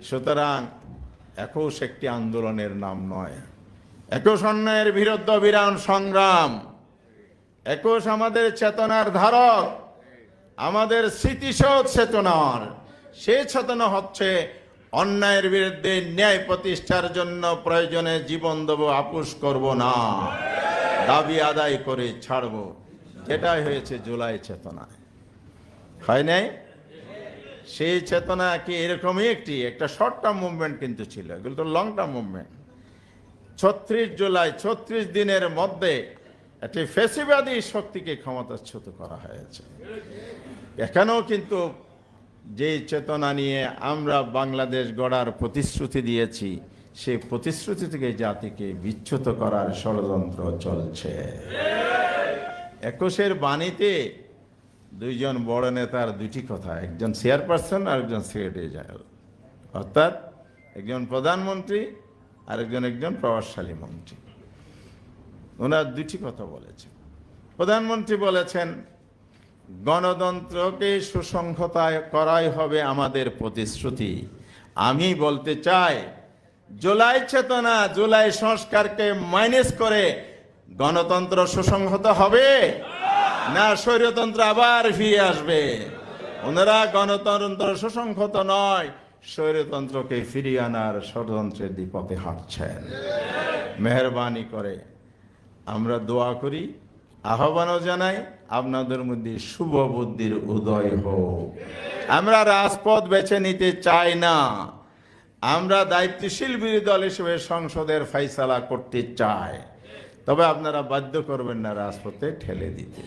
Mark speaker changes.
Speaker 1: সুতরাং একুশ একটি আন্দোলনের নাম নয়, একুশ অন্যায়ের বিরুদ্ধে বিরাট সংগ্রাম, একুশ আমাদের চেতনার ধারক, আমাদের স্মৃতিশোধ চেতনার। সেই চেতনা হচ্ছে অন্যায়ের বিরুদ্ধে ন্যায় প্রতিষ্ঠার জন্য প্রয়োজনে জীবন দেব, আপোষ করব না, দাবি আদায় করে ছাড়ব। যেটাই হয়েছে জুলাই চেতনায়, হয় নাই? সেই চেতনা কি এরকমই একটা শর্ট টার্ম মুভমেন্ট কিন্তু ছিল, এগুলো তো লং টার্ম মুভমেন্ট। ৩৬ জুলাই ৩৬ দিনের মধ্যে একটি ফ্যাসিবাদী শক্তিকে ক্ষমতাচ্যুত করা হয়েছে। এখানেও কিন্তু যে চেতনা নিয়ে আমরা বাংলাদেশ গড়ার প্রতিশ্রুতি দিয়েছি, সেই প্রতিশ্রুতি থেকে জাতিকে বিচ্যুত করার ষড়যন্ত্র চলছে। ২১-এর বাণীতে দুইজন বড় নেতার দুটি কথা, একজন চেয়ারপারসন আর একজন সেক্রেটারি জেনারেল, অর্থাৎ একজন প্রধানমন্ত্রী আর একজন প্রভাবশালী মন্ত্রী। ওনার দুটি কথা বলেছেন। প্রধানমন্ত্রী বলেছেন, গণতন্ত্রকে সুসংহত করাই হবে আমাদের প্রতিশ্রুতি। আমি বলতে চাই, জুলাই চেতনা, জুলাই সংস্কারকে মাইনাস করে গণতন্ত্র সুসংহত হবে না স্বৈরতন্ত্র আবার ফিরে আসবে? ওনারা গণতন্ত্র সুসংহত নয়, স্বৈরতন্ত্রকে ফিরিয়ে আনার ষড়যন্ত্রের পথে হাঁটছেন। মেহরবানি করে আমরা দোয়া করি, আহ্বানও জানাই, আপনাদের মধ্যে শুভ বুদ্ধির উদয় হোক। আমরা রাজপথ বেছে নিতে চাই না, আমরা দায়িত্বশীল বিরোধী দল হিসেবে সংসদের ফয়সালা করতে চাই। তবে আপনারা বাধ্য করবেন না রাজপথে ঠেলে দিতে।